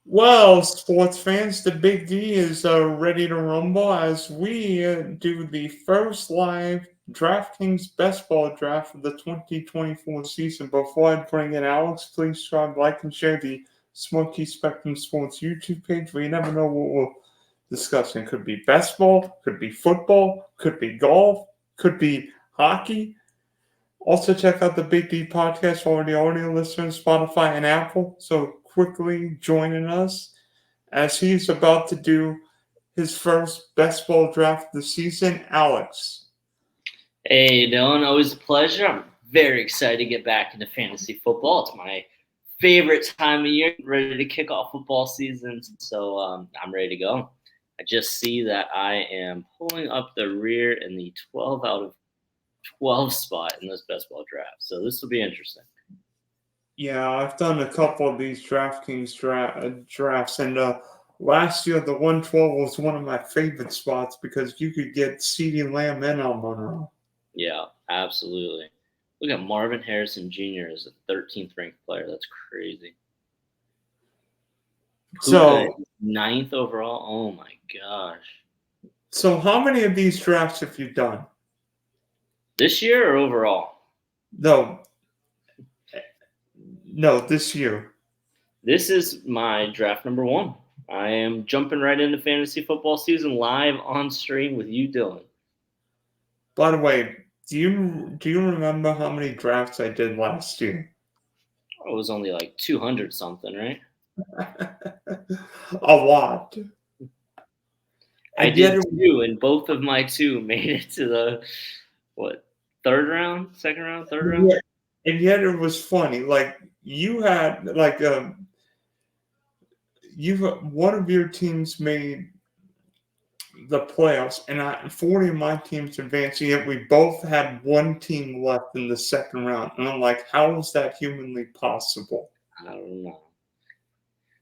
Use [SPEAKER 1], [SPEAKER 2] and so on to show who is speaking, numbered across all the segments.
[SPEAKER 1] Well, sports fans, the Big D is ready to rumble as we do the first live DraftKings best ball draft of the 2024 season. Before I bring in Alex, please subscribe, like, and share the Smoky Spectrum Sports YouTube page. We never know what we'll discuss. It could be baseball, could be football, could be golf, could be hockey. Also, check out the Big D podcast for the audio listeners, Spotify and Apple. So quickly joining us as he's about to do his first best ball draft of the season, Alex.
[SPEAKER 2] Hey, Dylan, always a pleasure. I'm very excited to get back into fantasy football. It's my favorite time of year, ready to kick off football season. So I'm ready to go. I just see that I am pulling up the rear in the 12 out of 12 spot in this best ball draft. So this will be interesting.
[SPEAKER 1] Yeah, I've done a couple of these DraftKings drafts, and last year the 112 was one of my favorite spots because you could get CeeDee Lamb and Al Monroe.
[SPEAKER 2] Yeah, absolutely. Look at Marvin Harrison Jr. as a 13th ranked player. That's crazy.
[SPEAKER 1] So,
[SPEAKER 2] Ninth overall. Oh my gosh.
[SPEAKER 1] so how many of these drafts have you done?
[SPEAKER 2] This year or overall?
[SPEAKER 1] No, this year.
[SPEAKER 2] This is my draft number one. I am jumping right into fantasy football season live on stream with you, Dylan.
[SPEAKER 1] By the way, do you remember how many drafts I did last year?
[SPEAKER 2] It was only like 200 something, right?
[SPEAKER 1] A lot.
[SPEAKER 2] I did two, and both of my two made it to the third round, second round, third round.
[SPEAKER 1] Yeah, and yet it was funny. Like you had one of your teams made the playoffs, and 40 of my teams advanced. Yet we both had one team left in the second round, and I'm like, how is that humanly possible?
[SPEAKER 2] I don't know.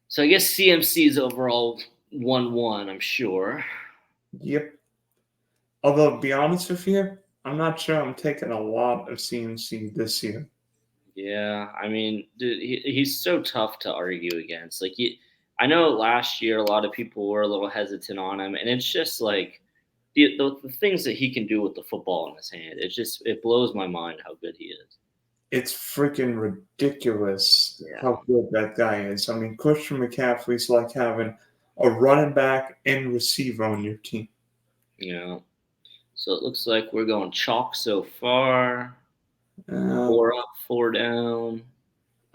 [SPEAKER 2] So I guess CMC's overall 1-1, I'm sure.
[SPEAKER 1] Yep. Although, to be honest with you, I'm not sure I'm taking a lot of CMC this year.
[SPEAKER 2] Yeah, I mean, dude, he's so tough to argue against. Like, I know last year a lot of people were a little hesitant on him, and it's just like the things that he can do with the football in his hand. It blows my mind how good he is.
[SPEAKER 1] It's freaking ridiculous how good that guy is. I mean, Christian McCaffrey's like having a running back and receiver on your team.
[SPEAKER 2] Yeah. So it looks like we're going chalk so far. 4 up, 4 down.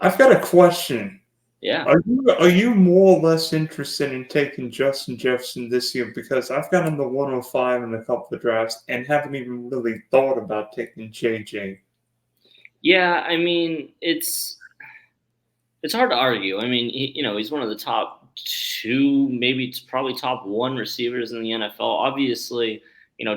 [SPEAKER 1] I've got a question.
[SPEAKER 2] Yeah.
[SPEAKER 1] Are you more or less interested in taking Justin Jefferson this year? Because I've got him the 105 in a couple of drafts and haven't even really thought about taking JJ.
[SPEAKER 2] Yeah, I mean, it's hard to argue. I mean, he's one of the top two, maybe it's probably top one receivers in the NFL. Obviously,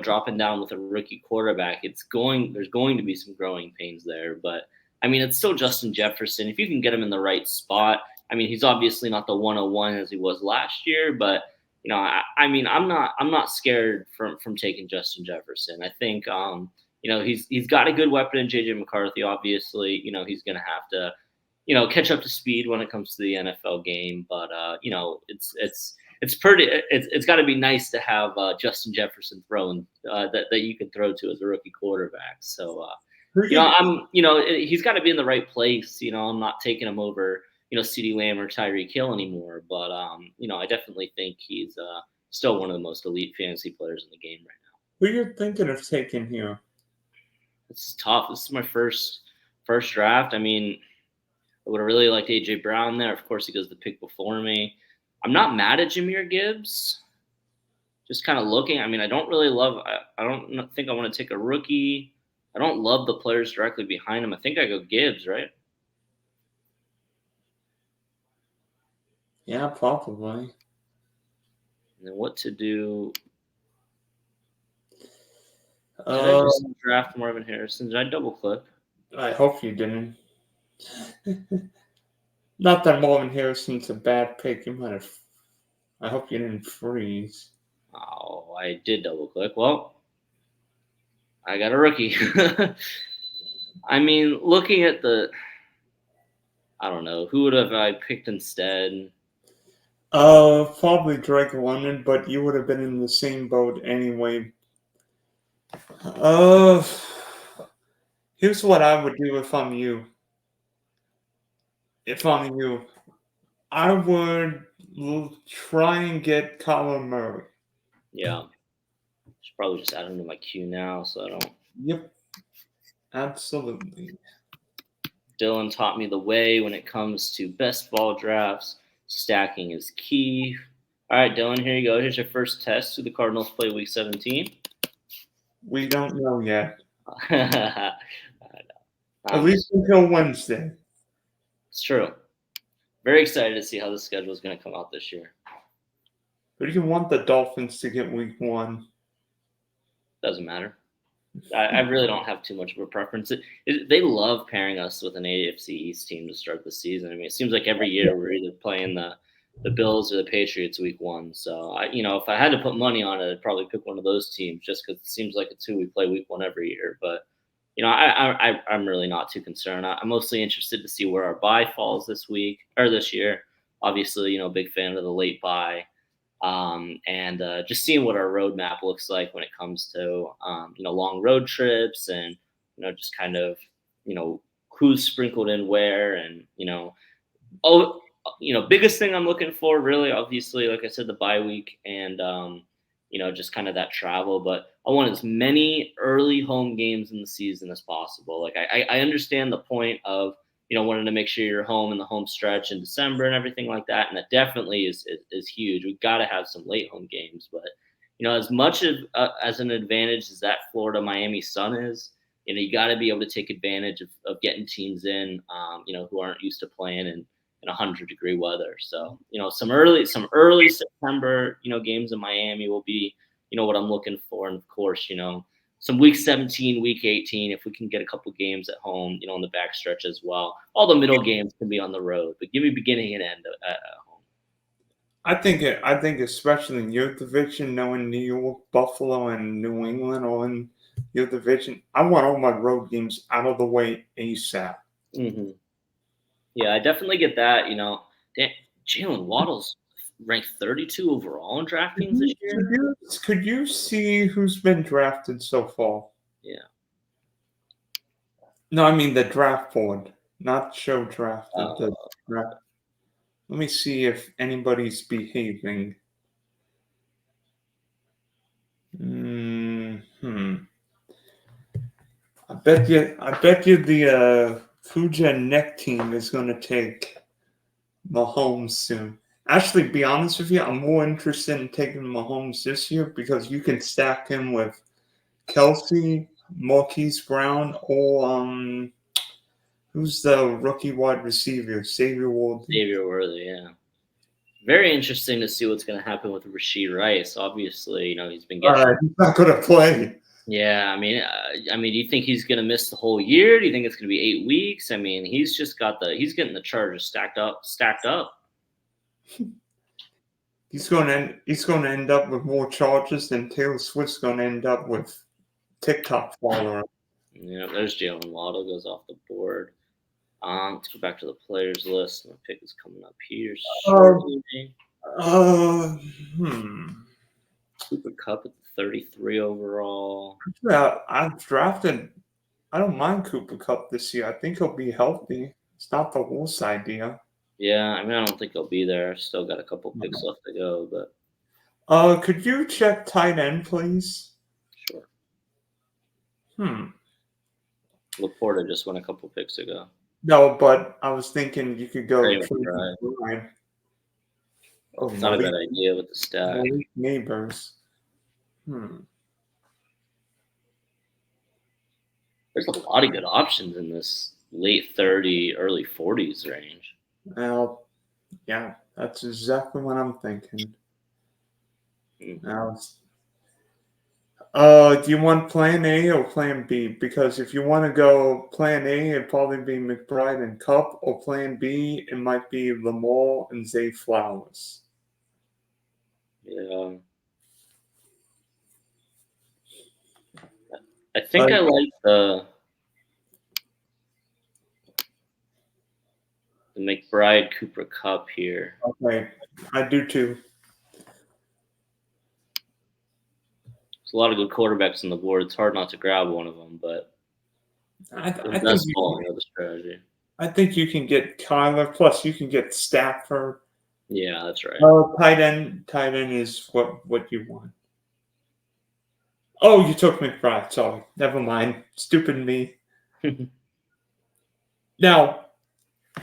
[SPEAKER 2] dropping down with a rookie quarterback, there's going to be some growing pains there. But I mean, it's still Justin Jefferson. If you can get him in the right spot, I mean, he's obviously not the 101 as he was last year, but I mean, I'm not scared from taking Justin Jefferson. I think he's got a good weapon in JJ McCarthy. Obviously, he's going to have to catch up to speed when it comes to the NFL game. But it's got to be nice to have Justin Jefferson thrown that you can throw to as a rookie quarterback. So he's got to be in the right place. I'm not taking him over CeeDee Lamb or Tyreek Hill anymore. But I definitely think he's still one of the most elite fantasy players in the game right now.
[SPEAKER 1] Who are you thinking of taking here?
[SPEAKER 2] It's tough. This is my first draft. I mean, I would have really liked AJ Brown there. Of course, he goes the pick before me. I'm not mad at Jahmyr Gibbs. Just kind of looking. I mean, I don't really love. I don't think I want to take a rookie. I don't love the players directly behind him. I think I go Gibbs, right?
[SPEAKER 1] Yeah, probably.
[SPEAKER 2] And then what to do? Did I just draft Marvin Harrison? Did I double click?
[SPEAKER 1] I hope you didn't. Not that Marvin Harrison's a bad pick. You might have. I hope you didn't freeze.
[SPEAKER 2] Oh, I did double click. Well, I got a rookie. I mean, looking at I don't know, who would have I picked instead?
[SPEAKER 1] Probably Drake London, but you would have been in the same boat anyway. Uh, Here's what I would do if I'm you. If I'm you, I would try and get Kyler Murray.
[SPEAKER 2] Yeah, should probably just add him to my queue now so I don't.
[SPEAKER 1] Yep, absolutely.
[SPEAKER 2] Dylan taught me the way when it comes to best ball drafts. Stacking is key. All right, Dylan, here you go. Here's your first test. Who the Cardinals play Week 17?
[SPEAKER 1] We don't know yet.
[SPEAKER 2] At
[SPEAKER 1] At least until Wednesday.
[SPEAKER 2] It's true. Very excited to see how the schedule is going to come out this year.
[SPEAKER 1] But you want the Dolphins to get week 1.
[SPEAKER 2] Doesn't matter. I really don't have too much of a preference. They love pairing us with an AFC East team to start the season. I mean, it seems like every year we're either playing the Bills or the Patriots week 1. So, if I had to put money on it, I'd probably pick one of those teams just because it seems like it's who we play week 1 every year. But, I'm really not too concerned. I'm mostly interested to see where our bye falls this year. Obviously, big fan of the late bye. And just seeing what our roadmap looks like when it comes to long road trips and just kind of who's sprinkled in where and biggest thing I'm looking for really obviously like I said the bye week and just kind of that travel, but I want as many early home games in the season as possible. Like I understand the point of wanting to make sure you're home in the home stretch in December and everything like that. And that definitely is huge. We've got to have some late home games, but as much of as an advantage as that Florida Miami sun is, you got to be able to take advantage of getting teams in, who aren't used to playing in 100-degree weather. So, some early September, games in Miami will be, what I'm looking for. And of course, some week 17, week 18, if we can get a couple games at home, in the backstretch as well. All the middle games can be on the road, but give me beginning and end at home.
[SPEAKER 1] I think especially in your division, knowing New York, Buffalo, and New England are in your division, I want all my road games out of the way ASAP.
[SPEAKER 2] Mm-hmm. Yeah, I definitely get that. Jalen Waddle's ranked 32 overall in DraftKings this year.
[SPEAKER 1] Could you see who's been drafted so far?
[SPEAKER 2] Yeah.
[SPEAKER 1] No, I mean the draft board, not show drafted. The draft. Let me see if anybody's behaving. I bet you the Fuja Neck team is going to take Mahomes soon. Actually, be honest with you, I'm more interested in taking Mahomes this year because you can stack him with Kelsey, Marquise Brown, or who's the rookie wide receiver? Xavier
[SPEAKER 2] Worthy, yeah. Very interesting to see what's going to happen with Rashid Rice. Obviously, he's been getting.
[SPEAKER 1] He's not going to play.
[SPEAKER 2] Yeah, I mean, do you think he's going to miss the whole year? Do you think it's going to be 8 weeks? I mean, he's getting the charges stacked up.
[SPEAKER 1] He's going to end up with more charges than Taylor Swift's going to end up with TikTok followers.
[SPEAKER 2] Yeah, there's Jalen Waddle goes off the board. Let's go back to the players list. My pick is coming up here. Cooper Kupp at 33 overall.
[SPEAKER 1] Yeah, I've drafted. I don't mind Cooper Kupp this year. I think he'll be healthy. It's not the worst idea.
[SPEAKER 2] Yeah, I mean, I don't think he'll be there. Still got a couple picks left to go, but.
[SPEAKER 1] Could you check tight end, please?
[SPEAKER 2] Sure.
[SPEAKER 1] Laporta
[SPEAKER 2] just went a couple picks ago.
[SPEAKER 1] No, but I was thinking you could go.
[SPEAKER 2] Oh, not a bad idea with the stack.
[SPEAKER 1] Neighbors.
[SPEAKER 2] There's a lot of good options in this late 30, early 40s range.
[SPEAKER 1] Well, yeah, that's exactly what I'm thinking. Now, do you want plan A or plan B? Because if you want to go plan A, it'd probably be McBride and Kupp, or plan B, it might be Lamar and Zay Flowers.
[SPEAKER 2] Yeah. I think I like the. the McBride Cooper Cup here.
[SPEAKER 1] Okay, I do too.
[SPEAKER 2] There's a lot of good quarterbacks on the board. It's hard not to grab one of them, but in
[SPEAKER 1] I think
[SPEAKER 2] best ball, I know the strategy.
[SPEAKER 1] I think you can get Kyler. Plus, you can get Stafford.
[SPEAKER 2] Yeah, that's right.
[SPEAKER 1] Tight end is what you want. Oh, you took McBride. Sorry, never mind. Stupid me. Now,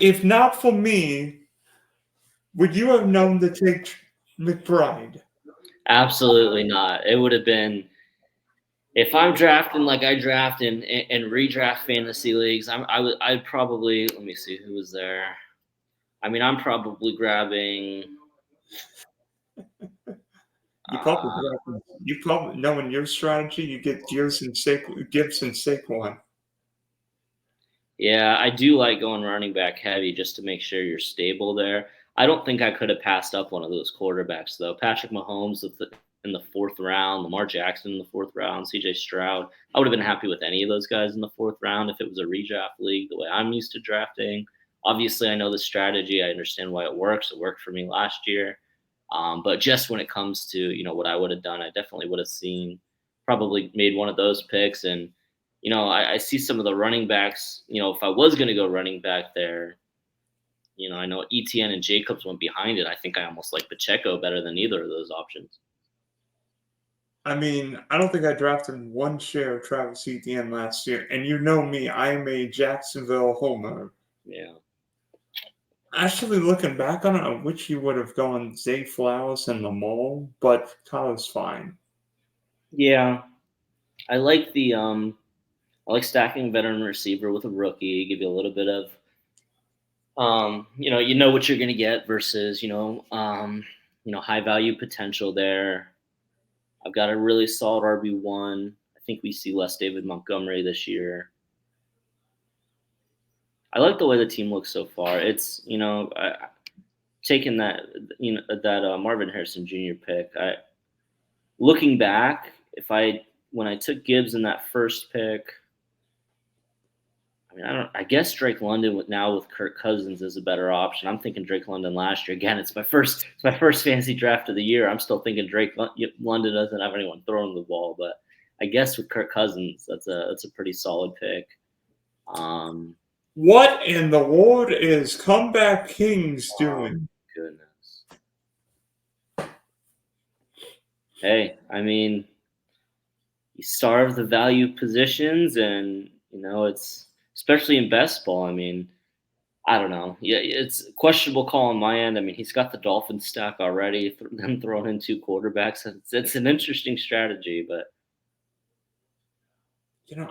[SPEAKER 1] if not for me, would you have known to take McBride?
[SPEAKER 2] Absolutely not. It would have been if I'm drafting like I draft in redraft fantasy leagues. I'd probably let me see who was there. I mean, I'm probably grabbing.
[SPEAKER 1] You probably knowing your strategy, you get Gibbs and Saquon.
[SPEAKER 2] Yeah, I do like going running back heavy just to make sure you're stable there. I don't think I could have passed up one of those quarterbacks though. Patrick Mahomes in the fourth round, Lamar Jackson in the fourth round, CJ Stroud. I would have been happy with any of those guys in the fourth round if it was a redraft league the way I'm used to drafting. Obviously, I know the strategy. I understand why it works. It worked for me last year. But just when it comes to what I would have done, I definitely would have seen probably made one of those picks and I see some of the running backs. If I was going to go running back there, I know ETN and Jacobs went behind it. I think I almost like Pacheco better than either of those options.
[SPEAKER 1] I mean, I don't think I drafted one share of Travis Etienne last year, and you know me, I am a Jacksonville homer.
[SPEAKER 2] Yeah.
[SPEAKER 1] Actually, looking back on it, I wish you would have gone Zay Flowers and the mole, but Kyler's fine.
[SPEAKER 2] Yeah. I like stacking a veteran receiver with a rookie, give you a little bit of you know what you're gonna get versus, high value potential there. I've got a really solid RB1. I think we see less David Montgomery this year. I like the way the team looks so far. It's taking that Marvin Harrison Jr. pick. Looking back, when I took Gibbs in that first pick, I mean I guess Drake London with Kirk Cousins is a better option. I'm thinking Drake London last year. Again, it's my first fantasy draft of the year. I'm still thinking London doesn't have anyone throwing the ball, but I guess with Kirk Cousins, that's a pretty solid pick.
[SPEAKER 1] What in the world is Comeback Kings doing?
[SPEAKER 2] Goodness. Hey, I mean, you starve the value positions, and it's especially in best ball. I mean, I don't know. Yeah, it's a questionable call on my end. I mean, he's got the Dolphins stack already, then throwing in two quarterbacks. It's an interesting strategy, but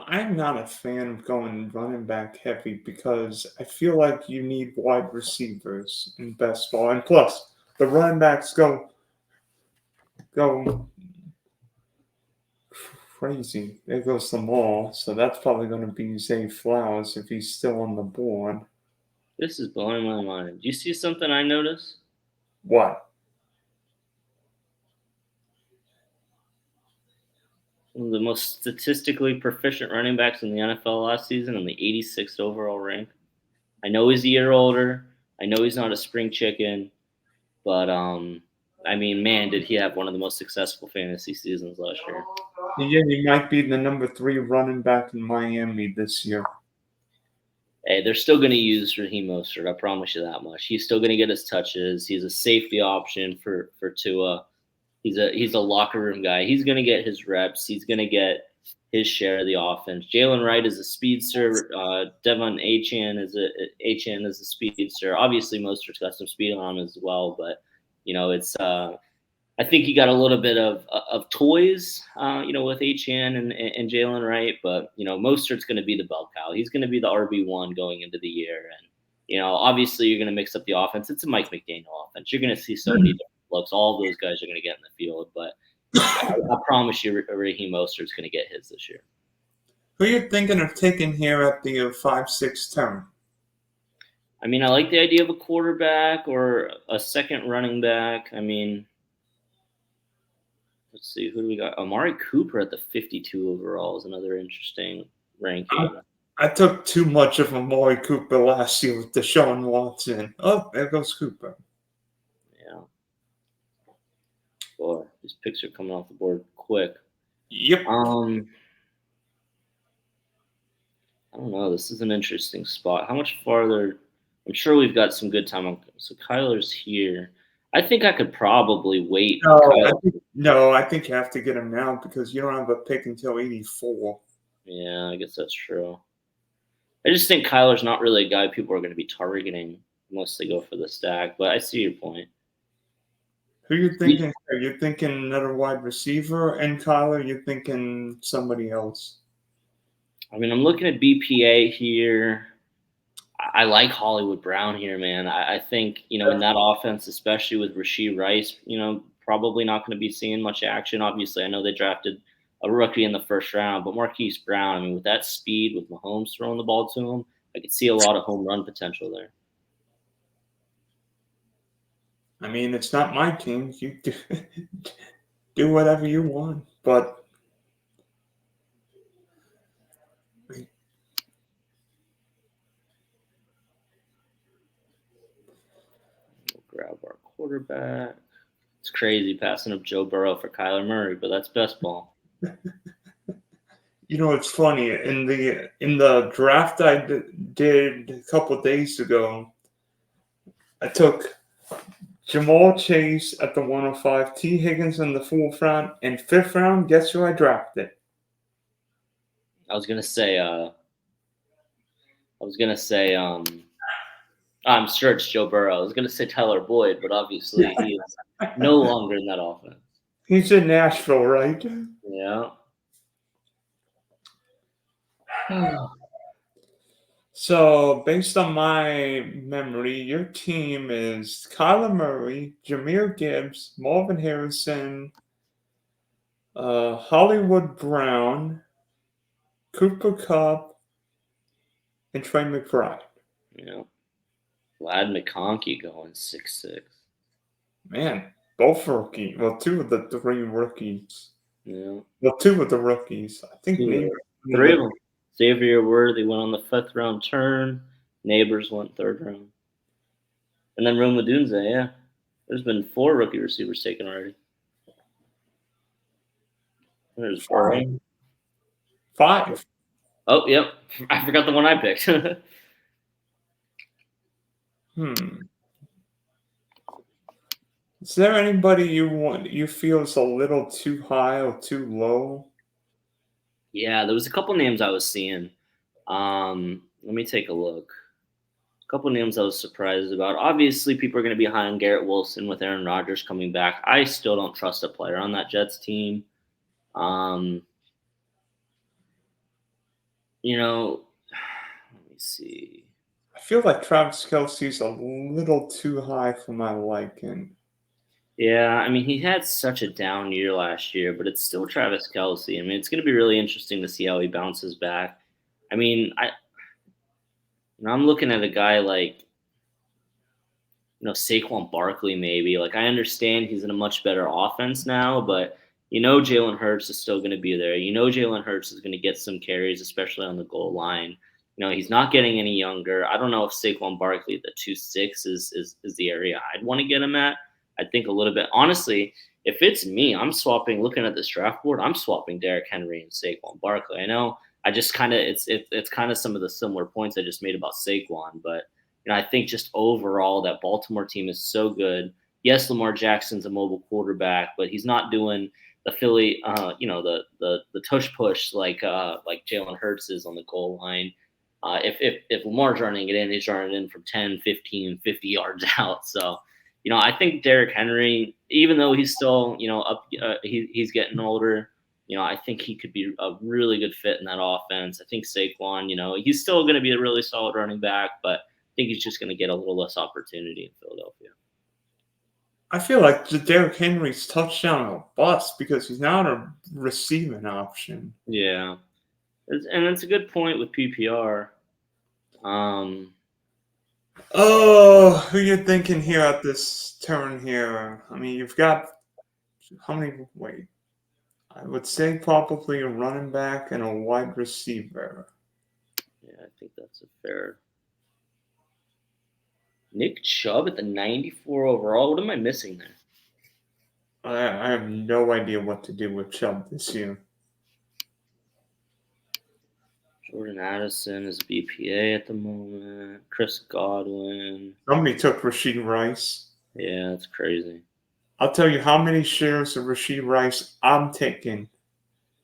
[SPEAKER 1] I'm not a fan of going running back heavy because I feel like you need wide receivers in best ball, and plus the running backs go crazy. There goes the mall, so that's probably going to be Zay Flowers if he's still on the board.
[SPEAKER 2] this is blowing my mind. Do you see something I noticed?
[SPEAKER 1] What?
[SPEAKER 2] One of the most statistically proficient running backs in the NFL last season in the 86th overall rank. I know he's a year older. I know he's not a spring chicken. But I mean, man, did he have one of the most successful fantasy seasons last year?
[SPEAKER 1] Yeah, he might be the number 3 running back in Miami this year.
[SPEAKER 2] Hey, they're still going to use Raheem Mostert. I promise you that much. He's still going to get his touches. He's a safety option for Tua. He's a locker room guy. He's going to get his reps. He's going to get his share of the offense. Jalen Wright is a speedster. Devon Achan is a speedster. Obviously, Mostert's got some speed on him as well, but it's I think he got a little bit of toys, with HN and Jalen Wright, but Mostert's going to be the bell cow. He's going to be the RB1 going into the year, and obviously you're going to mix up the offense. It's a Mike McDaniel offense. You're going to see so many different looks. All of those guys are going to get in the field, but I promise you, Raheem Mostert's going to get his this year.
[SPEAKER 1] Who are you thinking of taking here at the 5-6 turn?
[SPEAKER 2] I mean, I like the idea of a quarterback or a second running back. I mean, let's see, who do we got? Amari Cooper at the 52 overall is another interesting ranking.
[SPEAKER 1] I took too much of Amari Cooper last year with Deshaun Watson. Oh, there goes Cooper.
[SPEAKER 2] Yeah. Boy, these picks are coming off the board quick.
[SPEAKER 1] Yep.
[SPEAKER 2] I don't know. This is an interesting spot. How much farther? I'm sure we've got some good time on. So Kyler's here. I think I could probably wait.
[SPEAKER 1] No, I think you have to get him now because you don't have a pick until 84.
[SPEAKER 2] Yeah, I guess that's true. I just think Kyler's not really a guy people are going to be targeting unless they go for the stack. But I see your point.
[SPEAKER 1] Who you thinking? Are you thinking another wide receiver and Kyler? You're thinking somebody else?
[SPEAKER 2] I mean, I'm looking at BPA here. I like Hollywood Brown here, man. I think, in that offense, especially with Rashee Rice, probably not going to be seeing much action. Obviously, I know they drafted a rookie in the first round, but Marquise Brown, I mean, with that speed, with Mahomes throwing the ball to him, I could see a lot of home run potential there.
[SPEAKER 1] I mean, it's not my team. You do whatever you want, but
[SPEAKER 2] We'll grab our quarterback. It's crazy passing up Joe Burrow for Kyler Murray, but that's best ball.
[SPEAKER 1] it's funny in the draft I did a couple days ago. I took Jamal Chase at the 105, T. Higgins in the 4th round, and 5th round. Guess who I drafted?
[SPEAKER 2] I was gonna say. I'm sure it's Joe Burrow. I was gonna say Tyler Boyd, but obviously he is no longer in that offense.
[SPEAKER 1] He's in Nashville, right?
[SPEAKER 2] Yeah.
[SPEAKER 1] So, based on my memory, your team is Kyler Murray, Jahmyr Gibbs, Marvin Harrison, Hollywood Brown, Cooper Kupp, and Trey McBride.
[SPEAKER 2] Yeah. Vlad McConkey going 6'6".
[SPEAKER 1] Man, both rookies. Well, 2 of the 3 rookies.
[SPEAKER 2] Yeah.
[SPEAKER 1] Well, 2 of the rookies. I think maybe
[SPEAKER 2] 3 of them. Xavier Worthy went on the 5th round turn. Neighbors went 3rd round. And then Rome Odunze, yeah. There's been 4 rookie receivers taken already. There's 4.
[SPEAKER 1] 5.
[SPEAKER 2] Oh, yep. I forgot the one I picked.
[SPEAKER 1] Is there anybody you feel is a little too high or too low?
[SPEAKER 2] Yeah, there was a couple names I was seeing. Let me take a look. A couple names I was surprised about. Obviously, people are going to be high on Garrett Wilson with Aaron Rodgers coming back. I still don't trust a player on that Jets team. Let me see.
[SPEAKER 1] I feel like Travis Kelce's a little too high for my liking.
[SPEAKER 2] Yeah, I mean, he had such a down year last year, but it's still Travis Kelce. I mean, it's going to be really interesting to see how he bounces back. I mean, I'm looking at a guy like, Saquon Barkley maybe. Like, I understand he's in a much better offense now, but Jalen Hurts is still going to be there. Jalen Hurts is going to get some carries, especially on the goal line. He's not getting any younger. I don't know if Saquon Barkley, the 2.6, is the area I'd want to get him at. I think a little bit. Honestly, if it's me, I'm swapping. Looking at this draft board, I'm swapping Derrick Henry and Saquon Barkley. I know. I just kind of it's kind of some of the similar points I just made about Saquon, but I think just overall that Baltimore team is so good. Yes, Lamar Jackson's a mobile quarterback, but he's not doing the Philly, the tush push like Jalen Hurts is on the goal line. If Lamar's running it in, he's running it in from 10, 15, 50 yards out. So, I think Derrick Henry, even though he's still, up, he's getting older, I think he could be a really good fit in that offense. I think Saquon, he's still going to be a really solid running back, but I think he's just going to get a little less opportunity in Philadelphia.
[SPEAKER 1] I feel like Derrick Henry's touchdown a bust because he's not a receiving option.
[SPEAKER 2] Yeah. And it's a good point with PPR.
[SPEAKER 1] Who you thinking here at this turn here? I mean, you've got how many? Wait, I would say probably a running back and a wide receiver.
[SPEAKER 2] Yeah. think that's a fair. Nick Chubb at the 94 overall. What am I missing there?
[SPEAKER 1] I have no idea what to do with Chubb this year.
[SPEAKER 2] Jordan Addison is BPA at the moment. Chris Godwin.
[SPEAKER 1] Somebody took Rashee Rice.
[SPEAKER 2] Yeah, that's crazy.
[SPEAKER 1] I'll tell you how many shares of Rashee Rice I'm taking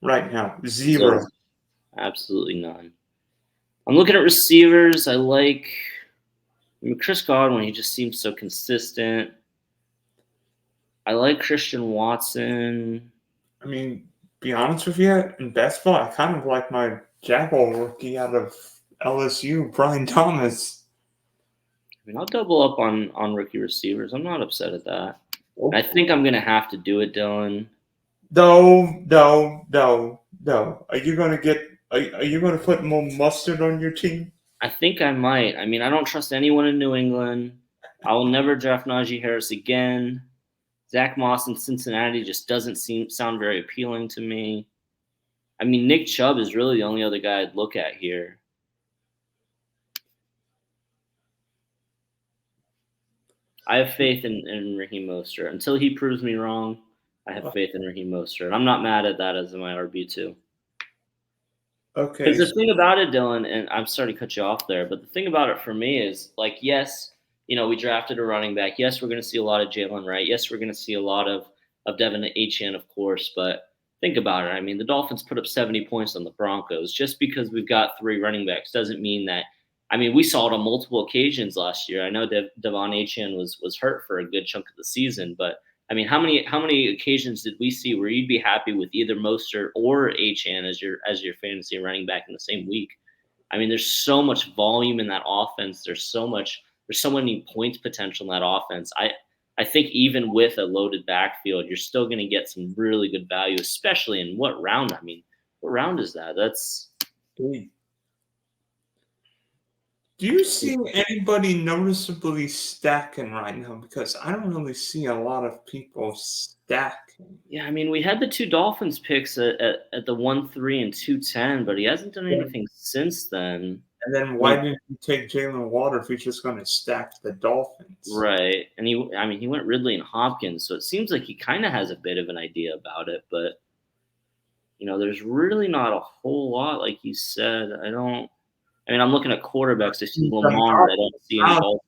[SPEAKER 1] right now. Zero.
[SPEAKER 2] So, absolutely none. I'm looking at receivers. I mean, Chris Godwin, he just seems so consistent. I like Christian Watson.
[SPEAKER 1] I mean, be honest with you, in basketball, I kind of like my Jaguar rookie out of LSU, Brian Thomas.
[SPEAKER 2] I mean, I'll double up on rookie receivers. I'm not upset at that. And I think I'm going to have to do it, Dylan.
[SPEAKER 1] No. Are you gonna put more mustard on your team?
[SPEAKER 2] I think I might. I mean, I don't trust anyone in New England. I will never draft Najee Harris again. Zach Moss in Cincinnati just doesn't sound very appealing to me. I mean, Nick Chubb is really the only other guy I'd look at here. I have faith in Raheem Mostert. Until he proves me wrong, I have faith in Raheem Mostert. I'm not mad at that as my RB2.
[SPEAKER 1] Okay.
[SPEAKER 2] Because the thing about it, Dylan, and I'm sorry to cut you off there, but the thing about it for me is, like, yes, we drafted a running back. Yes, we're going to see a lot of Jalen Wright. Yes, we're going to see a lot of Devin Achane, of course. But think about it. I mean, the Dolphins put up 70 points on the Broncos. Just because we've got 3 running backs doesn't mean that. I mean, we saw it on multiple occasions last year. I know Devin Achane was hurt for a good chunk of the season, but I mean, how many occasions did we see where you'd be happy with either Mostert or Achane as your fantasy running back in the same week? I mean, there's so much volume in that offense. There's so many points potential in that offense. I think even with a loaded backfield, you're still going to get some really good value, especially in what round? I mean, what round is that? That's.
[SPEAKER 1] Do you see anybody noticeably stacking right now? Because I don't really see a lot of people stacking.
[SPEAKER 2] Yeah, I mean, we had the 2 Dolphins picks at the 1-3 and 2-10, but he hasn't done anything since then.
[SPEAKER 1] And then why didn't you take Jalen Water if he's just going to stack the Dolphins?
[SPEAKER 2] Right. And he went Ridley and Hopkins, so it seems like he kind of has a bit of an idea about it, but there's really not a whole lot, like you said. I'm looking at quarterbacks. I see Lamar. I don't see any balls.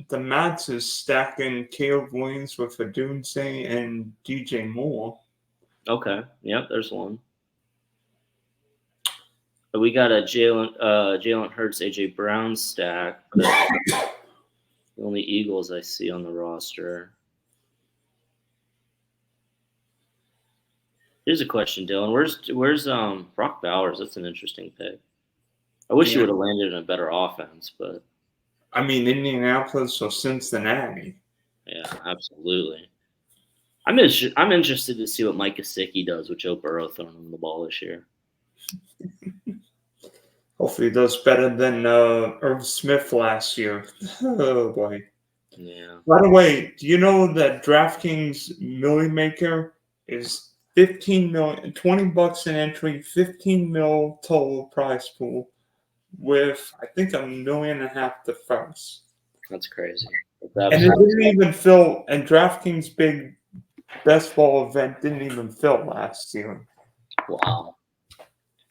[SPEAKER 1] The Mats is stacking Caleb Williams with Adunze and DJ Moore.
[SPEAKER 2] Okay. Yep, there's one. We got a Jalen Hurts, AJ Brown stack. The only Eagles I see on the roster. Here's a question, Dylan. Where's Brock Bowers? That's an interesting pick. I wish he would have landed in a better offense, but
[SPEAKER 1] I mean, Indianapolis or Cincinnati.
[SPEAKER 2] Yeah, absolutely. I'm interested to see what Mike Gesicki does with Joe Burrow throwing him the ball this year.
[SPEAKER 1] Hopefully he does better than Irv Smith last year. Oh, boy.
[SPEAKER 2] Yeah.
[SPEAKER 1] By the way, do you know that DraftKings Millie Maker is $15 million, $20 an entry, 15 mil total prize pool with, I think, $1.5 million the first.
[SPEAKER 2] That's crazy.
[SPEAKER 1] And it didn't even fill, and DraftKings' big best ball event didn't even fill last year.
[SPEAKER 2] Wow.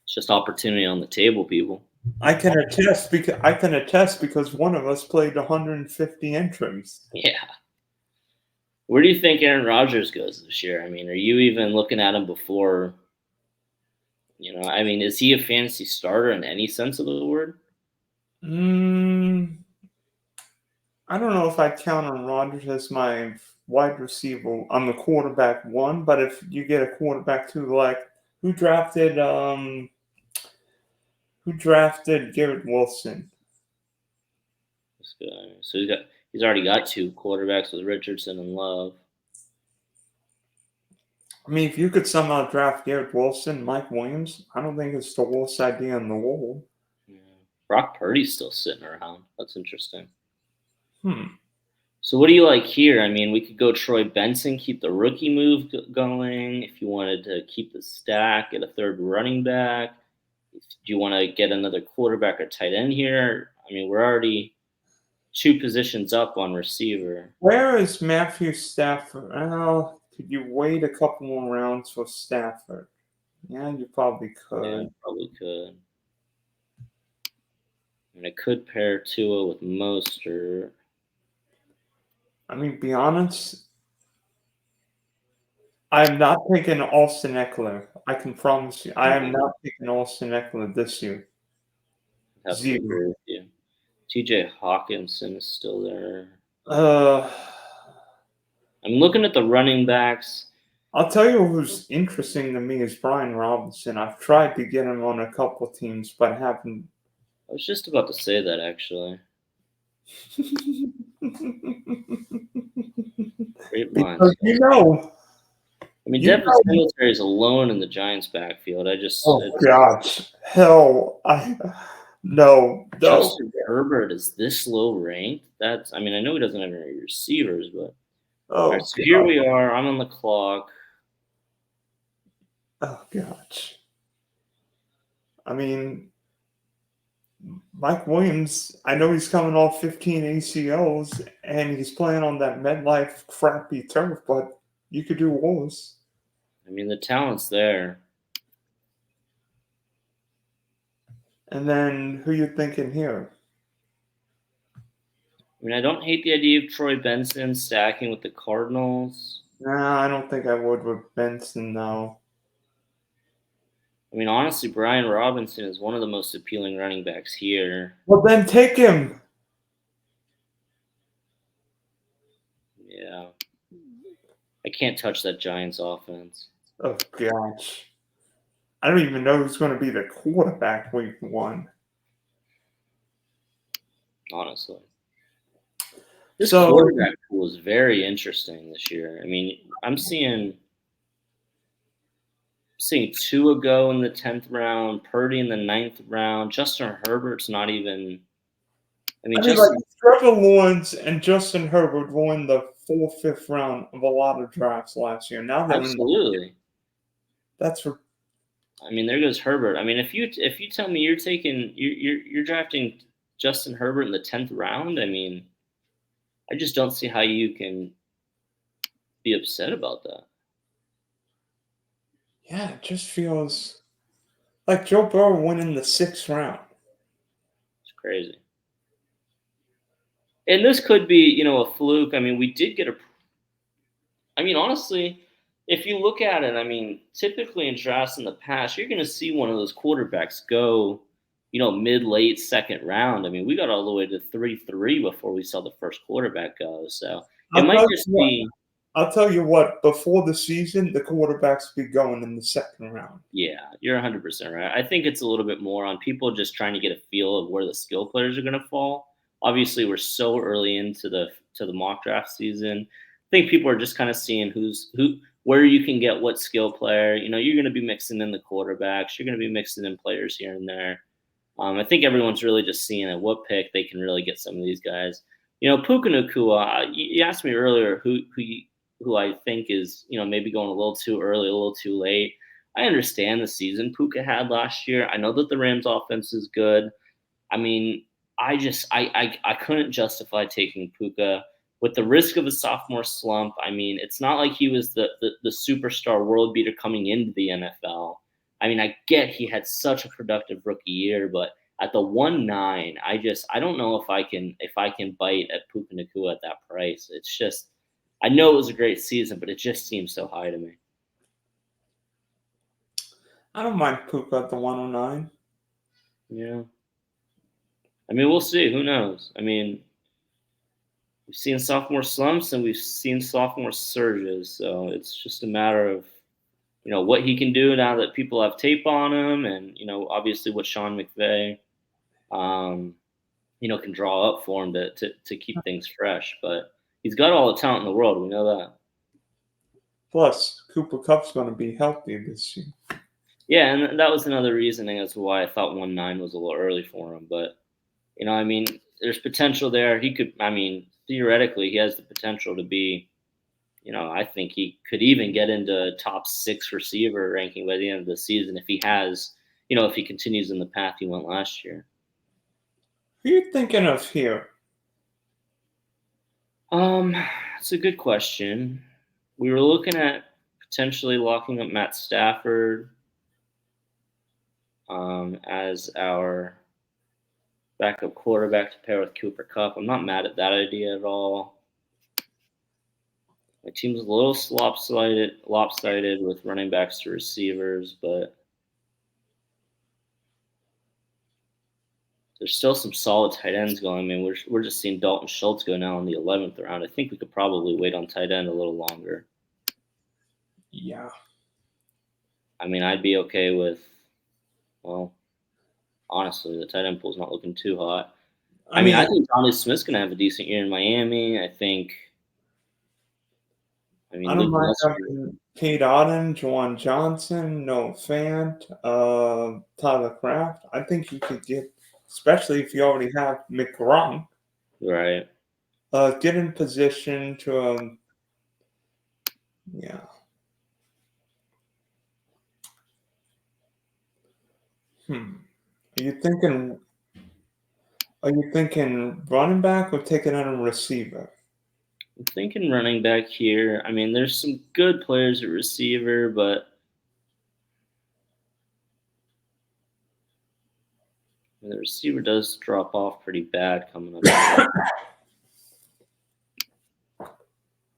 [SPEAKER 2] It's just opportunity on the table, people.
[SPEAKER 1] I can attest because one of us played 150 entries.
[SPEAKER 2] Yeah. Where do you think Aaron Rodgers goes this year? I mean, are you even looking at him before? Is he a fantasy starter in any sense of the word?
[SPEAKER 1] I don't know if I count on Rodgers as my wide receiver. I'm the quarterback 1, but if you get a quarterback 2, like who drafted Garrett Wilson?
[SPEAKER 2] That's good. So he's already got 2 quarterbacks with Richardson and Love.
[SPEAKER 1] I mean, if you could somehow draft Garrett Wilson, Mike Williams, I don't think it's the worst idea in the world.
[SPEAKER 2] Yeah. Brock Purdy's still sitting around. That's interesting.
[SPEAKER 1] So
[SPEAKER 2] what do you like here? I mean, we could go Troy Benson, keep the rookie move going. If you wanted to keep the stack, get a third running back. Do you want to get another quarterback or tight end here? I mean, we're already 2 positions up on receiver.
[SPEAKER 1] Where is Matthew Stafford? Well, could you wait a couple more rounds for Stafford? Yeah, you probably
[SPEAKER 2] Yeah,
[SPEAKER 1] could.
[SPEAKER 2] probably could. I mean, I could pair Tua with Mostert.
[SPEAKER 1] I mean, be honest, I'm not taking Austin Eckler. I can promise you, I am not taking Austin Eckler this year.
[SPEAKER 2] I have to
[SPEAKER 1] Zero.
[SPEAKER 2] agree with you. TJ Hawkinson is still there.
[SPEAKER 1] Uh,
[SPEAKER 2] I'm looking at the running backs.
[SPEAKER 1] I'll tell you who's interesting to me is Brian Robinson. I've tried to get him on a couple teams, but haven't.
[SPEAKER 2] I was just about to say that, actually. Great minds.
[SPEAKER 1] Because you know,
[SPEAKER 2] I mean,
[SPEAKER 1] you
[SPEAKER 2] Devin
[SPEAKER 1] know.
[SPEAKER 2] Singletary is alone in the Giants' backfield.
[SPEAKER 1] Oh gosh, hell, no.
[SPEAKER 2] Justin Herbert is this low ranked. That's. I mean, I know he doesn't have any receivers, but all right.
[SPEAKER 1] Oh
[SPEAKER 2] So here
[SPEAKER 1] god.
[SPEAKER 2] we are. I'm on the clock.
[SPEAKER 1] Oh gosh. I mean, Mike Williams, I know he's coming off 15 ACLs and he's playing on that MetLife crappy turf, but you could do worse.
[SPEAKER 2] I mean, the talent's there.
[SPEAKER 1] And then who you thinking here?
[SPEAKER 2] I mean, I don't hate the idea of Troy Benson stacking with the Cardinals.
[SPEAKER 1] Nah, I don't think I would with Benson now.
[SPEAKER 2] I mean, honestly, Brian Robinson is one of the most appealing running backs here.
[SPEAKER 1] Well, then take him.
[SPEAKER 2] Yeah. I can't touch that Giants offense.
[SPEAKER 1] Oh gosh. I don't even know who's going to be the quarterback week 1.
[SPEAKER 2] Honestly. This
[SPEAKER 1] So,
[SPEAKER 2] quarterback pool is very interesting this year. I mean, I'm seeing Tua go in the 10th round, Purdy in the 9th round. Justin Herbert's not even. I mean,
[SPEAKER 1] like Trevor Lawrence and Justin Herbert were in the 4th, 5th round of a lot of drafts last year. Now they're
[SPEAKER 2] absolutely.
[SPEAKER 1] That's for.
[SPEAKER 2] I mean, there goes Herbert. I mean, if you tell me you're drafting Justin Herbert in the 10th round, I mean, I just don't see how you can be upset about that.
[SPEAKER 1] Yeah, it just feels like Joe Burrow went in the 6th round.
[SPEAKER 2] It's crazy. And this could be, a fluke. I mean, we did get I mean, honestly, if you look at it, I mean, typically in drafts in the past, you're going to see one of those quarterbacks go, mid late 2nd round. I mean, we got all the way to 3-3 before we saw the first quarterback go. So it might just be.
[SPEAKER 1] I'll tell you what, before the season, the quarterbacks be going in the 2nd round.
[SPEAKER 2] Yeah, you're 100% right. I think it's a little bit more on people just trying to get a feel of where the skill players are going to fall. Obviously, we're so early into the mock draft season. I think people are just kind of seeing where you can get what skill player. You're going to be mixing in the quarterbacks. You're going to be mixing in players here and there. I think everyone's really just seeing at what pick they can really get some of these guys. Puka Nacua, you asked me earlier who I think is, maybe going a little too early, a little too late. I understand the season Puka had last year. I know that the Rams offense is good. I mean, I couldn't justify taking Puka with the risk of a sophomore slump. I mean, it's not like he was the superstar world beater coming into the NFL. I mean, I get he had such a productive rookie year, but at the 1.9, I don't know if I can bite at Puka Nacua at that price. It's just, I know it was a great season, but it just seems so high to me.
[SPEAKER 1] I don't mind Puka at the 109.
[SPEAKER 2] Yeah. I mean, we'll see. Who knows? I mean, we've seen sophomore slumps and we've seen sophomore surges. So it's just a matter of, what he can do now that people have tape on him and, obviously what Sean McVay, can draw up for him to keep things fresh. But he's got all the talent in the world. We know that.
[SPEAKER 1] Plus, Cooper Cup's going to be healthy this year.
[SPEAKER 2] Yeah, and that was another reasoning as to why I thought 1.9 was a little early for him. But, I mean, there's potential there. He could, I mean, theoretically, he has the potential to be, I think he could even get into top 6 receiver ranking by the end of the season if he has, if he continues in the path he went last year.
[SPEAKER 1] Who are you thinking of here?
[SPEAKER 2] It's a good question. We were looking at potentially locking up Matt Stafford as our backup quarterback to pair with Cooper Cup. I'm not mad at that idea at all. My team's a little lopsided with running backs to receivers, but there's still some solid tight ends going. I mean, we're just seeing Dalton Schultz go now in the 11th round. I think we could probably wait on tight end a little longer.
[SPEAKER 1] Yeah.
[SPEAKER 2] I mean, I'd be okay with, well, honestly, the tight end pool's not looking too hot. I mean, I think Donnie Smith's going to have a decent year in Miami. I mean,
[SPEAKER 1] don't
[SPEAKER 2] Luke
[SPEAKER 1] mind
[SPEAKER 2] Musgrave,
[SPEAKER 1] having Kate Otten, Juwan Johnson, Noah Fant, Tyler Kraft. I think you could get, especially if you already have McGrunk,
[SPEAKER 2] right?
[SPEAKER 1] get in position to, yeah. Are you thinking? Are you thinking running back or taking on a receiver?
[SPEAKER 2] I'm thinking running back here. I mean, there's some good players at receiver, but the receiver does drop off pretty bad coming up.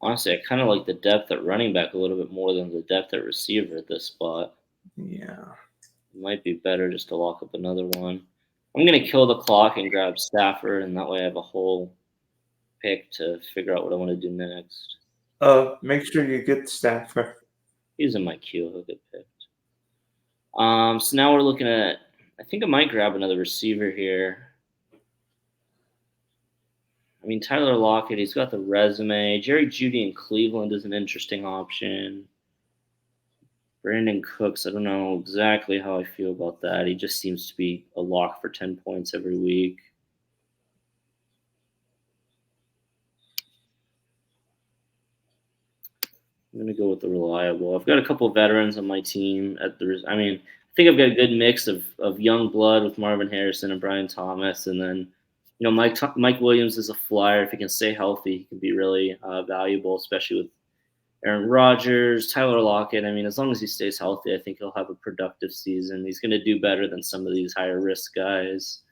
[SPEAKER 2] Honestly, I kind of like the depth at running back a little bit more than the depth at receiver at this spot.
[SPEAKER 1] Yeah.
[SPEAKER 2] It might be better just to lock up another one. I'm going to kill the clock and grab Stafford, and that way I have a whole pick to figure out what I want to do next.
[SPEAKER 1] Make sure you get Stafford.
[SPEAKER 2] He's in my queue. He'll get picked. So now we're looking at. I think I might grab another receiver here. I mean, Tyler Lockett, he's got the resume. Jerry Jeudy in Cleveland is an interesting option. Brandon Cooks, I don't know exactly how I feel about that. He just seems to be a lock for 10 points every week. I'm going to go with the reliable. I've got a couple of veterans on my team. I think I've got a good mix of young blood with Marvin Harrison and Brian Thomas. And then, Mike Williams is a flyer. If he can stay healthy, he can be really valuable, especially with Aaron Rodgers, Tyler Lockett. I mean, as long as he stays healthy, I think he'll have a productive season. He's going to do better than some of these higher risk guys.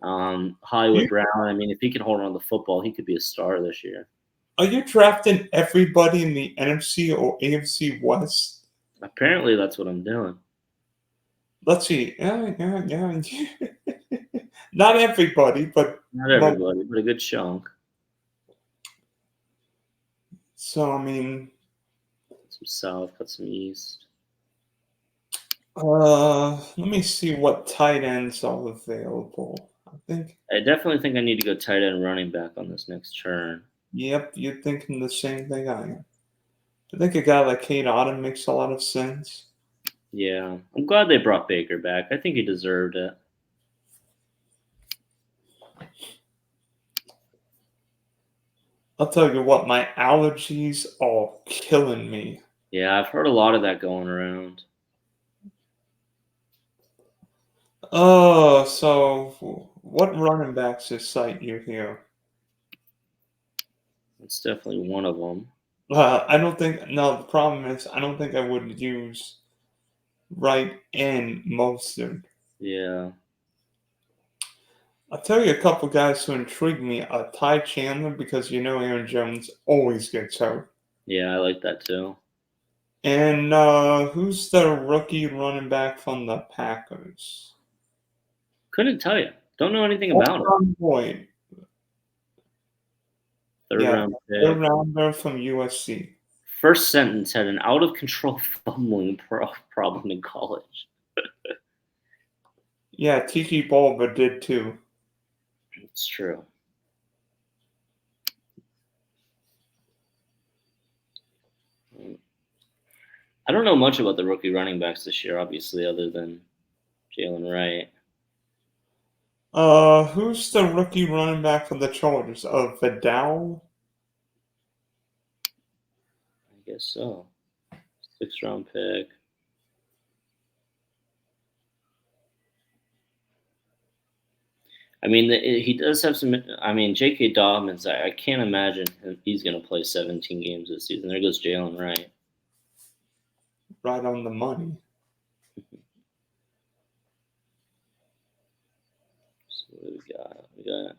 [SPEAKER 2] Hollywood Brown, I mean, if he can hold on to the football, he could be a star this year.
[SPEAKER 1] Are you drafting everybody in the NFC or AFC West?
[SPEAKER 2] Apparently, that's what I'm doing.
[SPEAKER 1] Let's see. Yeah. Not everybody, but
[SPEAKER 2] not everybody, but a good chunk.
[SPEAKER 1] So I mean,
[SPEAKER 2] some South, got some East.
[SPEAKER 1] Let me see what tight ends are available.
[SPEAKER 2] I definitely think I need to go tight end running back on this next turn.
[SPEAKER 1] Yep, you're thinking the same thing I am. I think a guy like Kate Otten makes a lot of sense.
[SPEAKER 2] Yeah, I'm glad they brought Baker back. I think he deserved it.
[SPEAKER 1] I'll tell you what, my allergies are killing me.
[SPEAKER 2] Yeah, I've heard a lot of that going around.
[SPEAKER 1] Oh, so what running backs excite you here?
[SPEAKER 2] It's definitely one of them.
[SPEAKER 1] I don't think. No, the problem is I don't think I would use Wright and Mostert.
[SPEAKER 2] Yeah.
[SPEAKER 1] I'll tell you a couple guys who intrigue me. Ty Chandler, because Aaron Jones always gets hurt.
[SPEAKER 2] Yeah, I like that too.
[SPEAKER 1] And who's the rookie running back from the Packers?
[SPEAKER 2] Couldn't tell you. Don't know anything about him.
[SPEAKER 1] Boyd.
[SPEAKER 2] Third round pick.
[SPEAKER 1] Third rounder from USC.
[SPEAKER 2] First sentence had an out of control fumbling problem in college.
[SPEAKER 1] Yeah, Tiki Bulba did too.
[SPEAKER 2] It's true. I don't know much about the rookie running backs this year, obviously, other than Jalen Wright.
[SPEAKER 1] Who's the rookie running back for the Chargers? Vidal?
[SPEAKER 2] I guess so. 6th round pick. I mean, he does have some. I mean, J.K. Dobbins. I can't imagine he's going to play 17 games this season. There goes Jalen Wright.
[SPEAKER 1] Right on the money.
[SPEAKER 2] So what do we got? We got.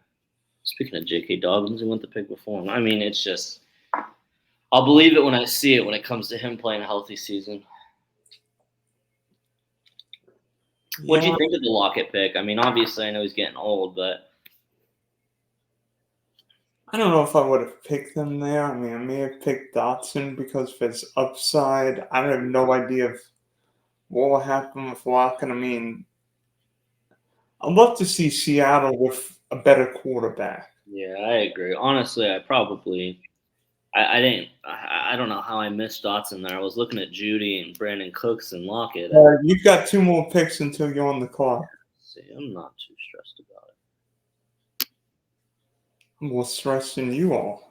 [SPEAKER 2] Speaking of J.K. Dobbins, who went the pick before him. I mean, it's just. I'll believe it when I see it when it comes to him playing a healthy season. What'd you think of the Lockett pick? I mean, obviously, I know he's getting old, but
[SPEAKER 1] I don't know if I would have picked him there. I mean, I may have picked Dotson because of his upside. I have no idea what will happen with Lockett. I mean, I'd love to see Seattle with a better quarterback.
[SPEAKER 2] yeah, I agree. Honestly, I didn't. I don't know how I missed Dotson there. I was looking at Judy and Brandon Cooks and Lockett. And
[SPEAKER 1] You've got 2 more picks until you're on the clock.
[SPEAKER 2] see, I'm not too stressed about it.
[SPEAKER 1] I'm more stressed than you all.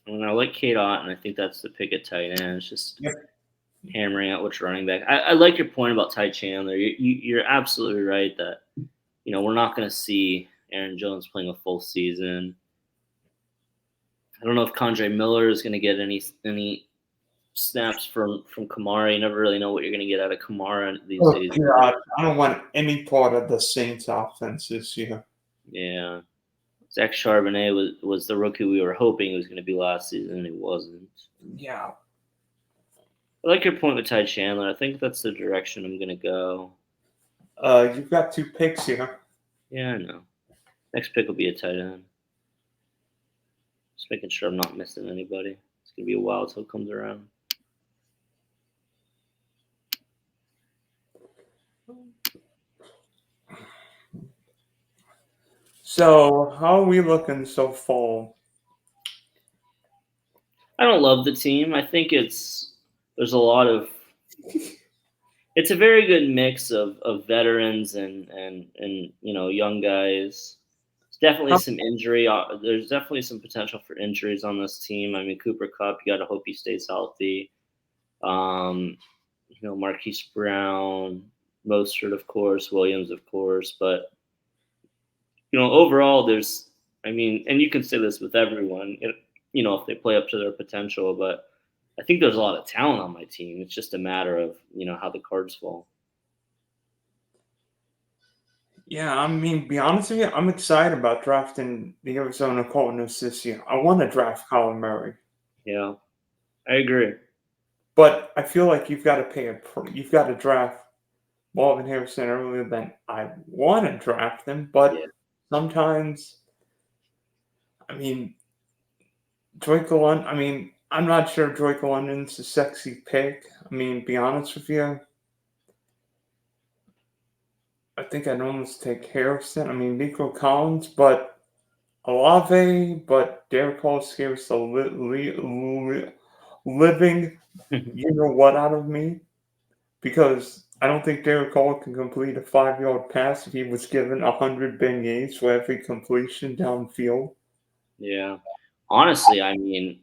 [SPEAKER 2] And I like Kate Ott, and I think that's the pick at tight end. It's just hammering out which running back. I like your point about Ty Chandler. You're absolutely right that we're not going to see Aaron Jones playing a full season. I don't know if Kondre Miller is going to get any snaps from Kamara. You never really know what you're going to get out of Kamara these days.
[SPEAKER 1] God, I don't want any part of the Saints offense this year.
[SPEAKER 2] Yeah. Zach Charbonnet was the rookie we were hoping he was going to be last season, and he wasn't.
[SPEAKER 1] Yeah.
[SPEAKER 2] I like your point with Ty Chandler. I think that's the direction I'm going to go.
[SPEAKER 1] You've got 2 picks here.
[SPEAKER 2] Yeah, I know. Next pick will be a tight end. Just making sure I'm not missing anybody. It's going to be a while until it comes around.
[SPEAKER 1] So, how are we looking so far?
[SPEAKER 2] I don't love the team. I think there's a lot of it's a very good mix of veterans and young guys. There's definitely some injury. There's definitely some potential for injuries on this team. I mean, Cooper Kupp, you got to hope he stays healthy. Marquise Brown, Mostert, of course, Williams, of course, but overall, and you can say this with everyone, if they play up to their potential, but I think there's a lot of talent on my team. It's just a matter of, how the cards fall.
[SPEAKER 1] Yeah, I mean, be honest with you, I'm excited about drafting the Arizona Cardinals this year. I want to draft Kyler Murray.
[SPEAKER 2] Yeah, I agree.
[SPEAKER 1] But I feel like you've got to draft Marvin Harrison earlier than I want to draft them. But sometimes, I mean, I'm not sure Drake London's a sexy pick. I mean, be honest with you, I think I'd almost take Harrison. I mean, Nico Collins, but Olave, but Derek Hall scares the living you-know-what out of me. Because I don't think Derek Hall can complete a 5-yard pass if he was given 100 beignets for every completion downfield.
[SPEAKER 2] Yeah. Honestly, I mean,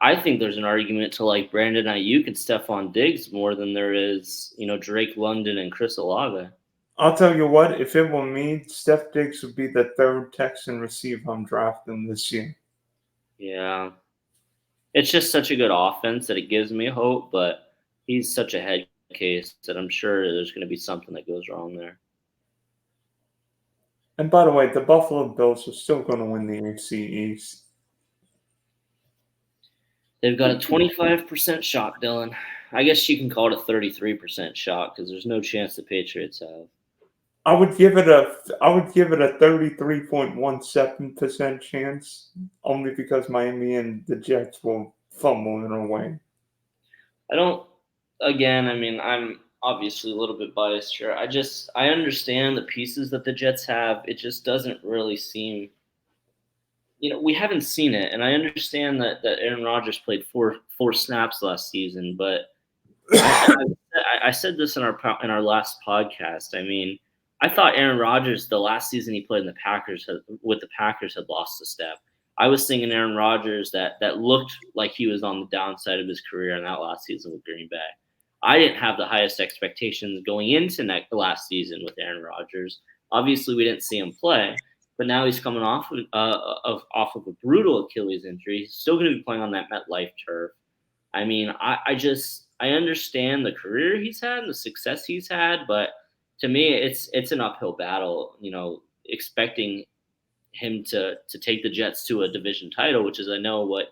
[SPEAKER 2] I think there's an argument to like Brandon Ayuk and Stephon Diggs more than there is, Drake London and Chris Olave.
[SPEAKER 1] I'll tell you what, if it were me, Steph Diggs would be the 3rd Texan receiver I'm drafting this year.
[SPEAKER 2] Yeah. It's just such a good offense that it gives me hope, but he's such a head case that I'm sure there's going to be something that goes wrong there.
[SPEAKER 1] And by the way, the Buffalo Bills are still going to win the AFC East.
[SPEAKER 2] They've got a 25% shot, Dylan. I guess you can call it a 33% shot because there's no chance the Patriots have.
[SPEAKER 1] I would give it a 33.17% chance, only because Miami and the Jets will fumble it away.
[SPEAKER 2] I'm obviously a little bit biased here. I understand the pieces that the Jets have. It just doesn't really seem, we haven't seen it. And I understand that Aaron Rodgers played four snaps last season, but I said this in our last podcast. I mean, I thought Aaron Rodgers, the last season he played in the Packers had lost a step. I was thinking Aaron Rodgers that looked like he was on the downside of his career in that last season with Green Bay. I didn't have the highest expectations going into last season with Aaron Rodgers. Obviously, we didn't see him play, but now he's coming off of a brutal Achilles injury. He's still going to be playing on that MetLife turf. I mean, I understand the career he's had and the success he's had, but to me, it's an uphill battle. Expecting him to take the Jets to a division title, which is I know what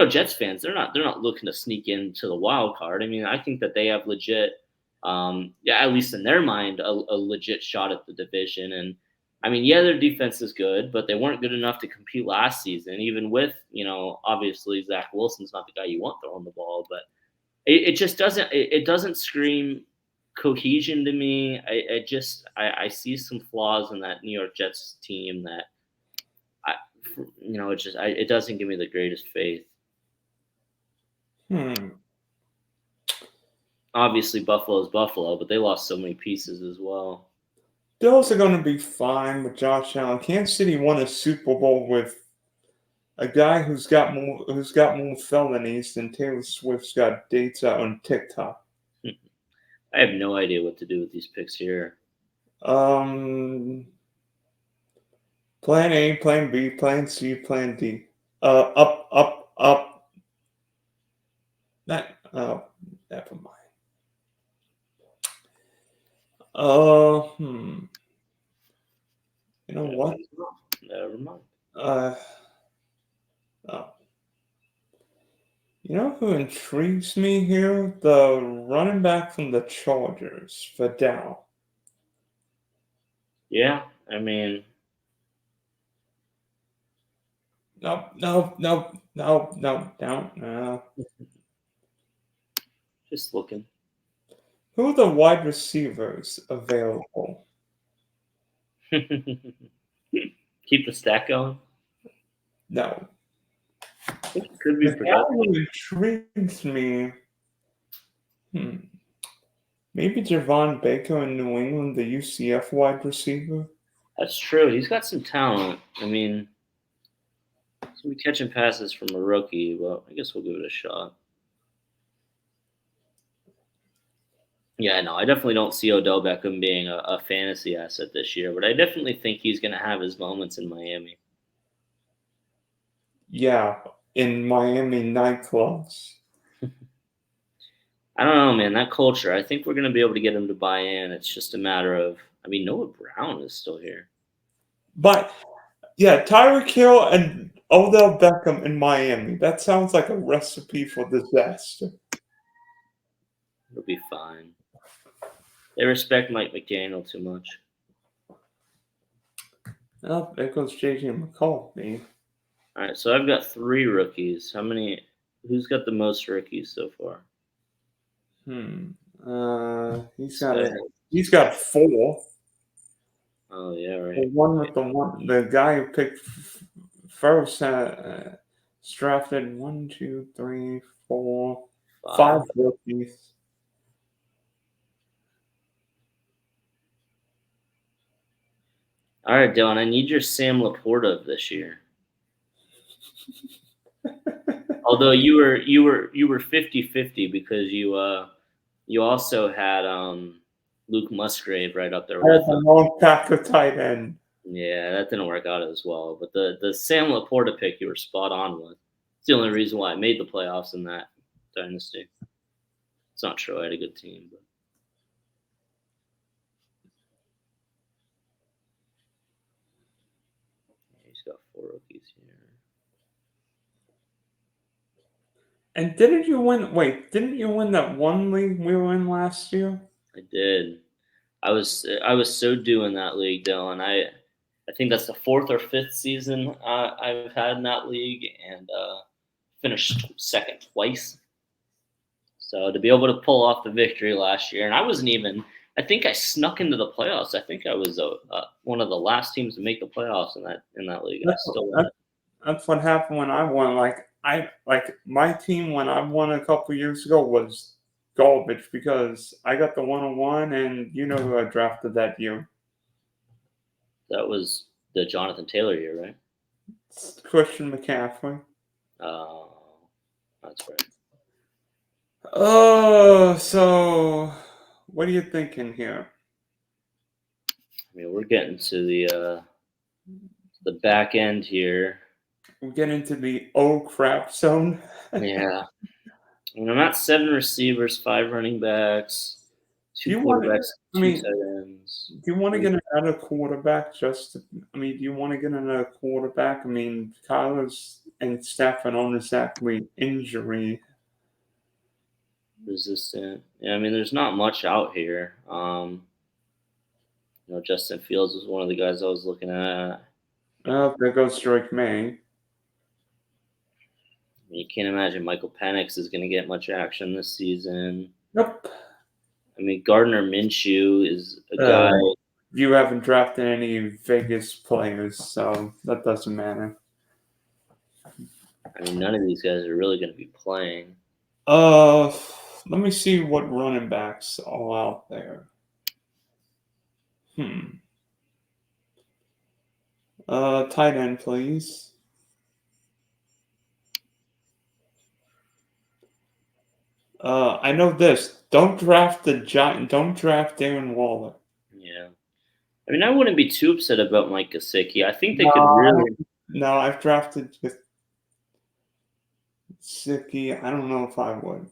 [SPEAKER 2] Jets fans they're not looking to sneak into the wild card. I mean, I think that they have legit, yeah, at least in their mind, a legit shot at the division. And I mean, yeah, their defense is good, but they weren't good enough to compete last season. Even with obviously Zach Wilson's not the guy you want throwing the ball, but it just doesn't scream cohesion to me. I see some flaws in that New York Jets team that I it doesn't give me the greatest faith. Obviously, Buffalo's Buffalo, but they lost so many pieces as well.
[SPEAKER 1] Bills are going to be fine with Josh Allen. Kansas City won a Super Bowl with a guy who's got more felonies than Taylor Swift's got dates out on TikTok.
[SPEAKER 2] I have no idea what to do with these picks here.
[SPEAKER 1] Plan A, Plan B, Plan C, Plan D. Up. Never mind. You know what?
[SPEAKER 2] Never mind.
[SPEAKER 1] You know who intrigues me here? The running back from the Chargers, Vidal.
[SPEAKER 2] Yeah, I mean,
[SPEAKER 1] No.
[SPEAKER 2] just looking.
[SPEAKER 1] Who are the wide receivers available?
[SPEAKER 2] Keep the stack going.
[SPEAKER 1] No.
[SPEAKER 2] It could be
[SPEAKER 1] Vidal intrigues me. Maybe Javon Baker in New England, the UCF wide receiver.
[SPEAKER 2] That's true. He's got some talent. I mean, he's gonna be catching passes from a rookie, but I guess we'll give it a shot. Yeah, no, I definitely don't see Odell Beckham being a fantasy asset this year, but I definitely think he's going to have his moments in Miami.
[SPEAKER 1] Yeah, in Miami nightclubs.
[SPEAKER 2] I don't know, man. That culture, I think we're going to be able to get him to buy in. It's just a matter of, I mean, Noah Brown is still here.
[SPEAKER 1] But, yeah, Tyreek Hill and Odell Beckham in Miami. That sounds like a recipe for disaster.
[SPEAKER 2] It'll be fine. They respect Mike McDaniel too much.
[SPEAKER 1] Oh, there goes J.J. McCarthy.
[SPEAKER 2] All right, so I've got 3 rookies. Who's got the most rookies so far?
[SPEAKER 1] He's got 4.
[SPEAKER 2] Oh yeah, right.
[SPEAKER 1] The guy who picked first drafted 1, 2, 3, 4, 5 rookies.
[SPEAKER 2] All right, Dylan, I need your Sam Laporta of this year. Although you were 50-50 because you also had Luke Musgrave right up there with him.
[SPEAKER 1] Long Packer tight end.
[SPEAKER 2] Yeah, that didn't work out as well. But the Sam Laporta pick you were spot on with. It's the only reason why I made the playoffs in that dynasty. It's not true. I had a good team, but he's got 4 rookies here.
[SPEAKER 1] And didn't you win that one league we were in last year?
[SPEAKER 2] I did. I was so due in that league, Dylan. I think that's the 4th or 5th season I've had in that league, and finished second twice. So to be able to pull off the victory last year, and I wasn't even. I think I snuck into the playoffs. I think I was one of the last teams to make the playoffs in that league.
[SPEAKER 1] That's what happened when I won. My team when I won a couple years ago was garbage because I got the 101, and you know who I drafted that year.
[SPEAKER 2] That was the Jonathan Taylor year, right?
[SPEAKER 1] It's Christian McCaffrey.
[SPEAKER 2] Oh, that's right.
[SPEAKER 1] So what are you thinking here?
[SPEAKER 2] I mean, we're getting to the back end here.
[SPEAKER 1] We get into the oh crap zone.
[SPEAKER 2] Yeah. I mean, I'm at 7 receivers, 5 running backs,
[SPEAKER 1] Do
[SPEAKER 2] two
[SPEAKER 1] you want to?
[SPEAKER 2] quarterbacks,
[SPEAKER 1] I
[SPEAKER 2] two
[SPEAKER 1] mean,
[SPEAKER 2] tight ends.
[SPEAKER 1] do you want to get another quarterback? Do you want to get another quarterback? I mean, Kyler's and Stafford aren't exactly injury.
[SPEAKER 2] Resistant. Yeah, I mean, there's not much out here. Justin Fields was one of the guys I was looking at. I
[SPEAKER 1] Oh, there goes Drake May.
[SPEAKER 2] mean, you can't imagine Michael Penix is going to get much action this season.
[SPEAKER 1] Nope.
[SPEAKER 2] I mean, Gardner Minshew is a guy.
[SPEAKER 1] Uh, you haven't drafted any Vegas players, so that doesn't matter.
[SPEAKER 2] I mean, none of these guys are really going to be playing.
[SPEAKER 1] Uh, Let me see what running backs are out there. Tight end, please. I know this. Don't draft the giant. Don't draft Darren Waller.
[SPEAKER 2] Yeah. I mean, I wouldn't be too upset about Mike Gesicki. I think they
[SPEAKER 1] No,
[SPEAKER 2] could really.
[SPEAKER 1] no, I've drafted Sicky. I don't know if I would.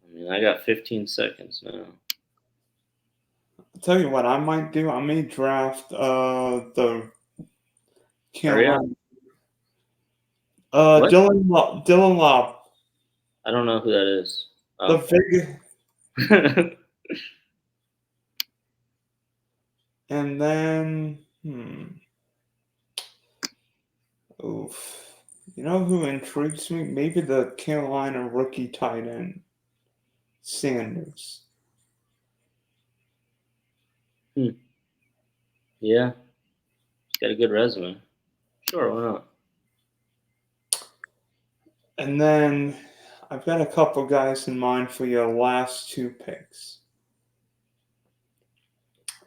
[SPEAKER 2] I mean, I got 15 seconds now.
[SPEAKER 1] I'll tell you what I might do. I may draft the
[SPEAKER 2] Hurry up.
[SPEAKER 1] Carolina.
[SPEAKER 2] What?
[SPEAKER 1] Dylan Lobb.
[SPEAKER 2] I don't know who that is.
[SPEAKER 1] The
[SPEAKER 2] Oh.
[SPEAKER 1] Vegas. And then oof. You know who intrigues me? Maybe the Carolina rookie tight end, Sanders.
[SPEAKER 2] Hmm. Yeah. He's got a good resume. Sure, why not?
[SPEAKER 1] And then I've got a couple guys in mind for your last two picks.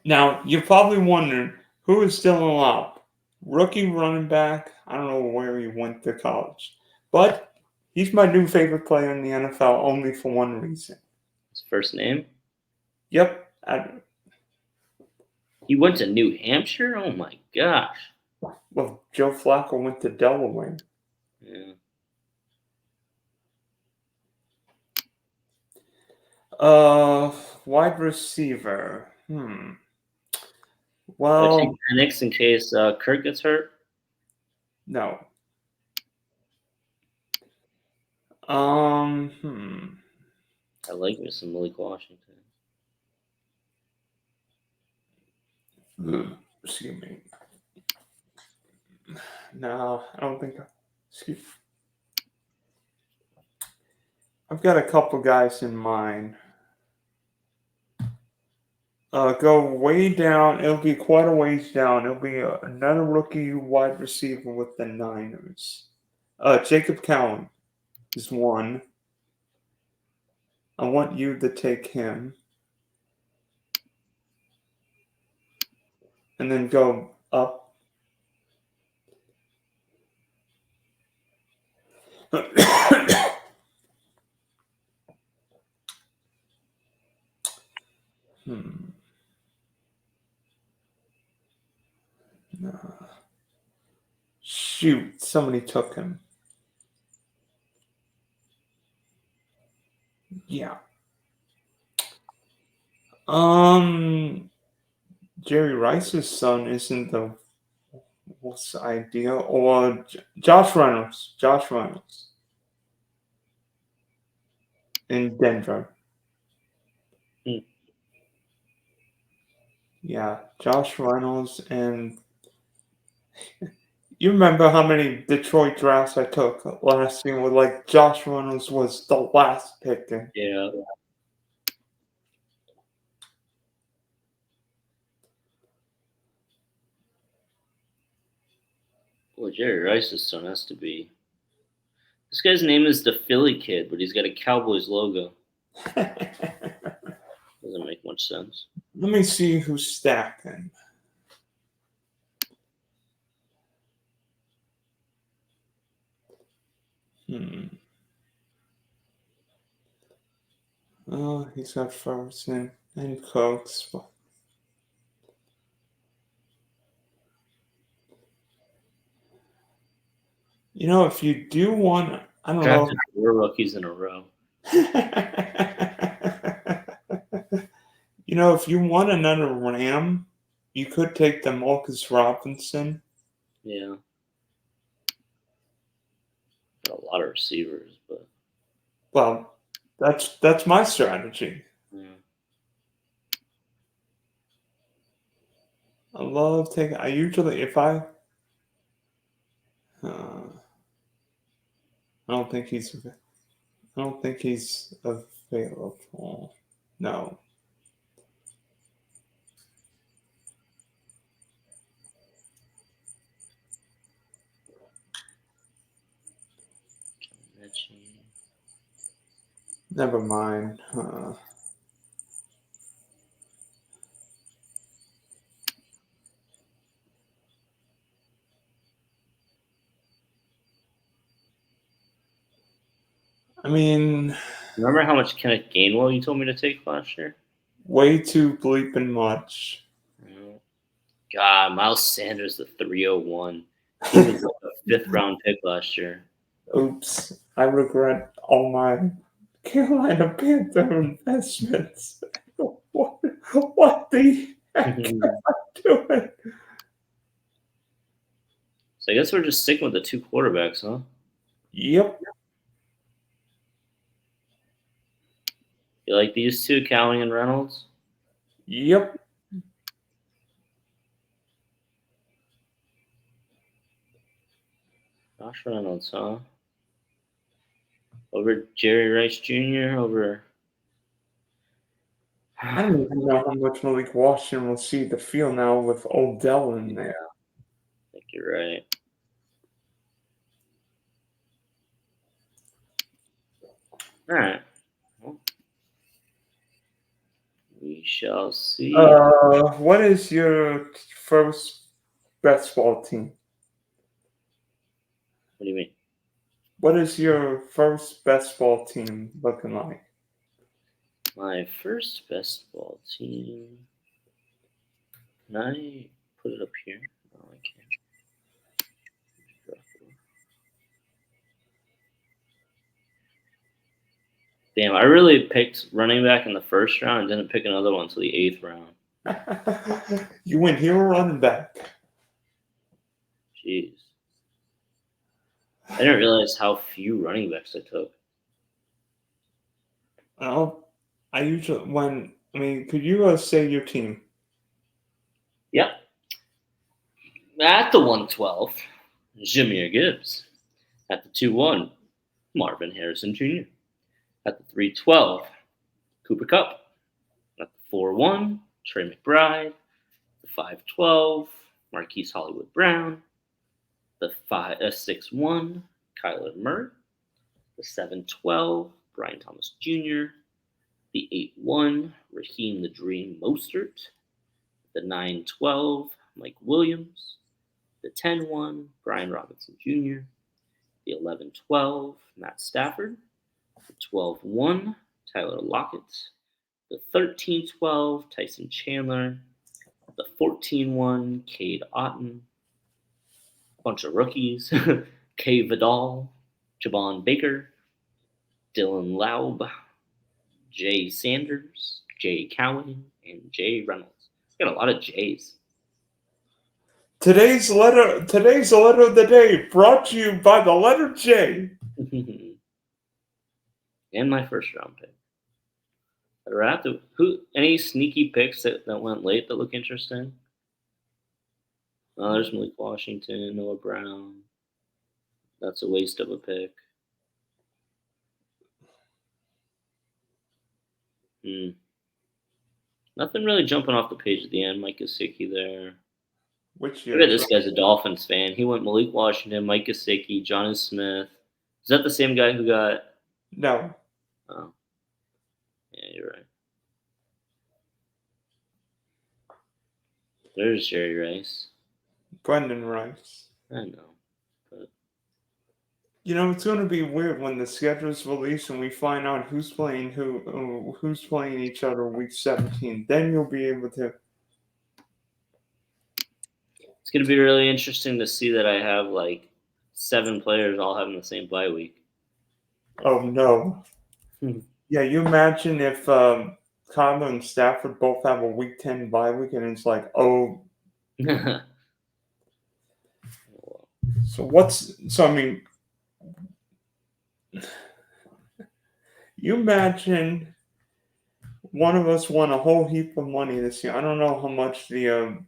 [SPEAKER 1] Now, you're probably wondering who is Dylan Lobb? Rookie running back. I don't know where he went to college, but he's my new favorite player in the NFL only for one reason.
[SPEAKER 2] His first name?
[SPEAKER 1] Yep.
[SPEAKER 2] He went to New Hampshire? Oh my gosh.
[SPEAKER 1] Well, Joe Flacco went to Delaware.
[SPEAKER 2] Yeah.
[SPEAKER 1] Wide receiver.
[SPEAKER 2] Do I take
[SPEAKER 1] Well,
[SPEAKER 2] Penix in case Kirk gets hurt?
[SPEAKER 1] no. Um,
[SPEAKER 2] I like me some Malik Washington.
[SPEAKER 1] Excuse me. No, I don't think. Excuse. I've got a couple guys in mind. Go way down. It'll be quite a ways down. It'll be another rookie wide receiver with the Niners. Jacob Cowan is one. I want you to take him. And then go up. No. Shoot, somebody took him. Yeah. Jerry Rice's son isn't the what's the idea? Or Josh Reynolds. Josh Reynolds in Denver.
[SPEAKER 2] Hmm.
[SPEAKER 1] Yeah, Josh Reynolds and you remember how many Detroit drafts I took last year with like Josh Reynolds was the last pick.
[SPEAKER 2] Yeah. Well, Jerry Rice's son has to be. This guy's name is the Philly Kid, but he's got a Cowboys logo. Doesn't make much sense.
[SPEAKER 1] Let me see who's stacking. Oh, he's got Ferguson and Cooks. You know, if you do want, I don't know.
[SPEAKER 2] Drafted 4 rookies in a row.
[SPEAKER 1] You know, if you want another Ram, you could take the Marcus Robinson.
[SPEAKER 2] Yeah. Got a lot of receivers, but
[SPEAKER 1] Well, that's my strategy.
[SPEAKER 2] yeah.
[SPEAKER 1] I love taking. I usually, if I, I don't think he's. I don't think he's available. No. Never mind. I mean,
[SPEAKER 2] Remember how much Kenneth Gainwell you told me to take last year?
[SPEAKER 1] way too bleeping much.
[SPEAKER 2] God, Miles Sanders, the 301. He was like a 5th round pick last year.
[SPEAKER 1] Oops. I regret all my Carolina Panther investments. What the heck am I doing?
[SPEAKER 2] So I guess we're just sticking with the 2 quarterbacks, huh?
[SPEAKER 1] Yep.
[SPEAKER 2] You like these 2, Cowling and Reynolds?
[SPEAKER 1] Yep.
[SPEAKER 2] Josh Reynolds, huh? Over Jerry Rice Jr., over.
[SPEAKER 1] I don't even know how much Malik Washington will see the field now with Odell in there.
[SPEAKER 2] I think you're right. All right. Well, we shall see.
[SPEAKER 1] What is your first best ball team?
[SPEAKER 2] What do you mean?
[SPEAKER 1] What is your first best ball team looking like?
[SPEAKER 2] My first best ball team. Can I put it up here? No, I can't. Damn, I really picked running back in the first round and didn't pick another one until the 8th round.
[SPEAKER 1] You went hero running back.
[SPEAKER 2] Jeez. I didn't realize how few running backs I took.
[SPEAKER 1] Well, I usually could you say your team?
[SPEAKER 2] Yep. At the 112, Jameer Gibbs. At the 2-1, Marvin Harrison Jr. At the 312, Cooper Kupp. At the 4-1, Trey McBride. The 5-12, Marquise Hollywood Brown. The 6-1, Kyler Murray. The 7-12, Brian Thomas Jr. The 8-1, Raheem the Dream Mostert. The 9-12, Mike Williams. The 10-1, Brian Robinson Jr. The 11-12, Matt Stafford. The 12-1, Tyler Lockett. The 13-12, Tyson Chandler. The 14-1, Cade Otton. A bunch of rookies. Kay Vidal, Javon Baker, Dylan Laub, Jay Sanders, Jay Cowan, and Jay Reynolds. Got a lot of J's.
[SPEAKER 1] Today's letter of the day brought to you by the letter J.
[SPEAKER 2] And my first round pick. Any sneaky picks that went late that look interesting? Oh, there's Malik Washington, Noah Brown. That's a waste of a pick. Nothing really jumping off the page at the end. Mike Gesicki there.
[SPEAKER 1] Which
[SPEAKER 2] Look at this guy's a Dolphins fan. He went Malik Washington, Mike Gesicki, Jonnu Smith. Is that the same guy who got?
[SPEAKER 1] No.
[SPEAKER 2] Oh, yeah, you're right. There's Jerry Rice.
[SPEAKER 1] Brendan Rice.
[SPEAKER 2] I know, but
[SPEAKER 1] It's going to be weird when the schedule's released and we find out who's playing who's playing each other week 17. Then you'll be able to.
[SPEAKER 2] It's going to be really interesting to see that I have like 7 players all having the same bye week.
[SPEAKER 1] Oh no! Yeah, you imagine if Kyler and Stafford both have a week 10 bye week, and it's like, oh. So I mean, you imagine one of us won a whole heap of money this year. I don't know how much the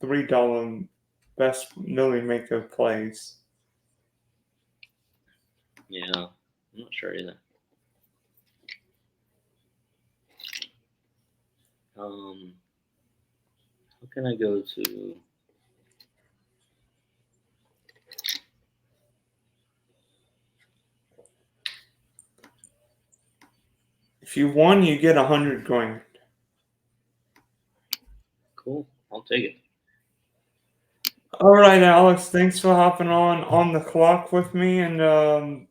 [SPEAKER 1] $3 best million maker plays.
[SPEAKER 2] Yeah, I'm not sure either. How can I go to?
[SPEAKER 1] If you won, you get $100 grand.
[SPEAKER 2] Cool, I'll take it.
[SPEAKER 1] All right, Alex. Thanks for hopping on the clock with me, and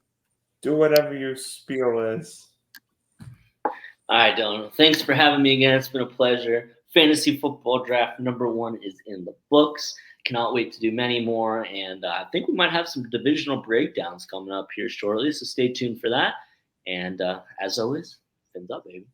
[SPEAKER 1] do whatever your spiel is.
[SPEAKER 2] All right, Dylan. Thanks for having me again. It's been a pleasure. Fantasy football draft #1 is in the books. Cannot wait to do many more, and I think we might have some divisional breakdowns coming up here shortly. So stay tuned for that. And as always, fins up, baby.